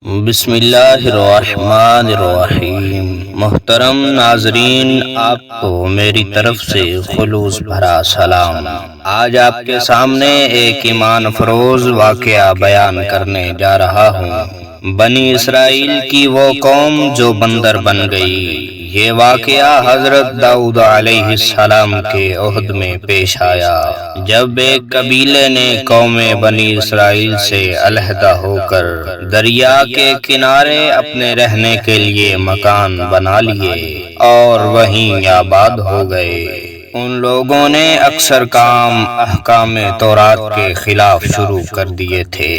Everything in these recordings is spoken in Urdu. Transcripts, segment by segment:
بسم اللہ الرحمن الرحیم۔ محترم ناظرین، آپ کو میری طرف سے خلوص بھرا سلام۔ آج آپ کے سامنے ایک ایمان افروز واقعہ بیان کرنے جا رہا ہوں۔ بنی اسرائیل کی وہ قوم جو بندر بن گئی۔ یہ واقعہ حضرت داؤد علیہ السلام کے عہد میں پیش آیا، جب ایک قبیلے نے قوم بنی اسرائیل سے علیحدہ ہو کر دریا کے کنارے اپنے رہنے کے لیے مکان بنا لیے اور وہیں آباد ہو گئے۔ ان لوگوں نے اکثر کام احکام تورات کے خلاف شروع کر دیے تھے۔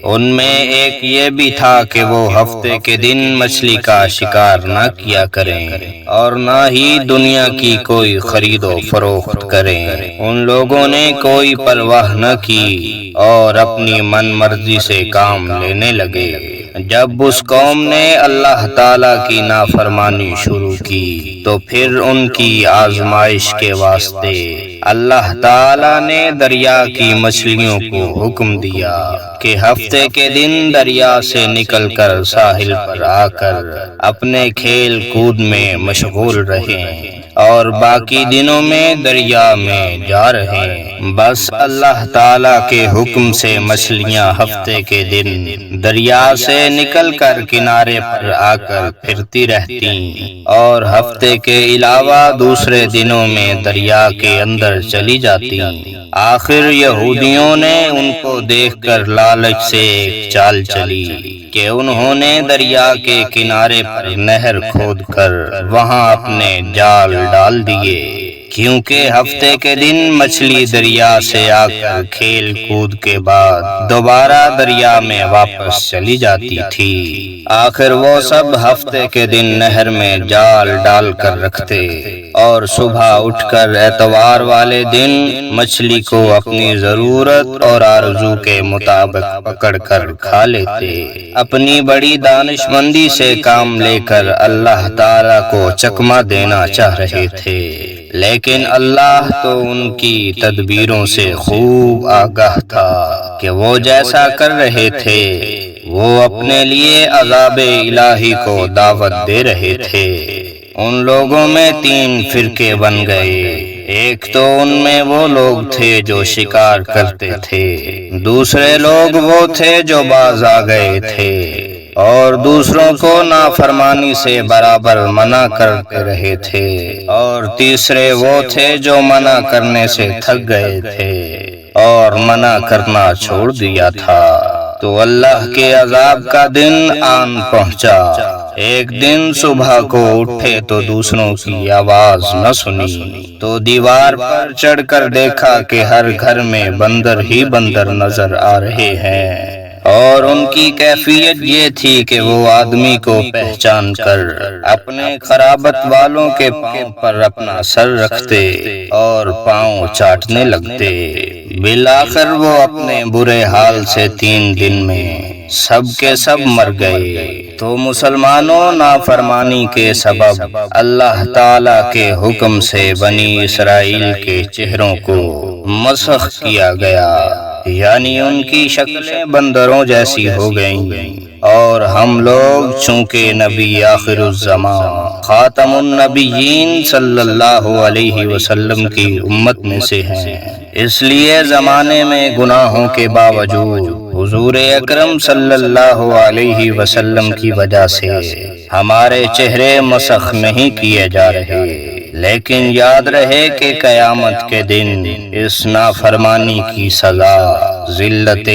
ان میں ایک یہ بھی تھا کہ وہ ہفتے کے دن مچھلی کا شکار نہ کیا کریں اور نہ ہی دنیا کی کوئی خرید و فروخت کریں۔ ان لوگوں نے کوئی پرواہ نہ کی اور اپنی من مرضی سے کام لینے لگے۔ جب اس قوم نے اللہ تعالیٰ کی نافرمانی شروع کی تو پھر ان کی آزمائش کے واسطے اللہ تعالیٰ نے دریا کی مچھلیوں کو حکم دیا کہ ہفتے کے دن دریا سے نکل کر ساحل پر آ کر اپنے کھیل کود میں مشغول رہیں اور باقی دنوں میں دریا میں جا رہیں۔ بس اللہ تعالیٰ کے حکم سے مچھلیاں ہفتے کے دن دریا سے نکل کر کنارے پر آ کر پھرتی رہتیں اور ہفتے کے علاوہ دوسرے دنوں میں دریا کے اندر چلی جاتیں۔ آخر یہودیوں نے ان کو دیکھ کر لالچ سے ایک چال چلی کہ انہوں نے دریا کے کنارے پر نہر کھود کر وہاں اپنے جال ڈال دیے، کیونکہ ہفتے کے دن مچھلی دریا سے آ کر کھیل کود کے بعد دوبارہ دریا میں واپس چلی جاتی تھی۔ آخر وہ سب ہفتے کے دن نہر میں جال ڈال کر رکھتے اور صبح اٹھ کر اتوار والے دن مچھلی کو اپنی ضرورت اور آرزو کے مطابق پکڑ کر کھا لیتے۔ اپنی بڑی دانش مندی سے کام لے کر اللہ تعالیٰ کو چکمہ دینا چاہ رہے تھے، لیکن اللہ تو ان کی تدبیروں سے خوب آگاہ تھا کہ وہ جیسا کر رہے تھے وہ اپنے لیے عذاب الہی کو دعوت دے رہے تھے۔ ان لوگوں میں 3 فرقے بن گئے۔ ایک تو ان میں وہ لوگ تھے جو شکار کرتے تھے، دوسرے لوگ وہ تھے جو باز آ گئے تھے اور دوسروں کو نافرمانی سے برابر منع کرتے رہے تھے، اور تیسرے وہ تھے جو منع کرنے سے تھک گئے تھے اور منع کرنا چھوڑ دیا تھا۔ تو اللہ کے عذاب کا دن آن پہنچا۔ ایک دن صبح کو اٹھے تو دوسروں کی آواز نہ سنی، تو دیوار پر چڑھ کر دیکھا کہ ہر گھر میں بندر ہی بندر نظر آ رہے ہیں، اور ان کی کیفیت یہ تھی کہ وہ آدمی کو پہچان کر اپنے قرابت والوں کے پاؤں پر اپنا سر رکھتے اور پاؤں چاٹنے لگتے۔ بالآخر وہ اپنے برے حال سے 3 دن میں سب کے سب مر گئے۔ تو مسلمانوں، نافرمانی کے سبب اللہ تعالیٰ کے حکم سے بنی اسرائیل کے چہروں کو مسخ کیا گیا، یعنی ان کی شکلیں بندروں جیسی ہو گئیں، اور ہم لوگ چونکہ نبی آخر الزمان خاتم النبیین صلی اللہ علیہ وسلم کی امت میں سے ہیں، اس لیے زمانے میں گناہوں کے باوجود حضور اکرم صلی اللہ علیہ وسلم کی وجہ سے ہمارے چہرے مسخ نہیں کیے جا رہے، لیکن یاد رہے کہ قیامت کے دن اس نافرمانی کی سزا ذلت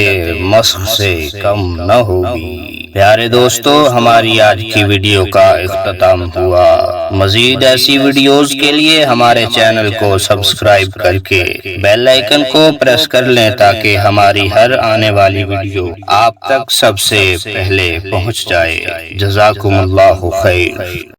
مسخ سے کم نہ ہوگی۔ پیارے دوستو، ہماری آج کی ویڈیو کا اختتام ہوا۔ مزید ایسی ویڈیوز کے لیے ہمارے چینل کو سبسکرائب کر کے بیل آئیکن کو پریس کر لیں تاکہ ہماری ہر آنے والی ویڈیو آپ تک سب سے پہلے پہنچ جائے۔ جزاکم اللہ خیر۔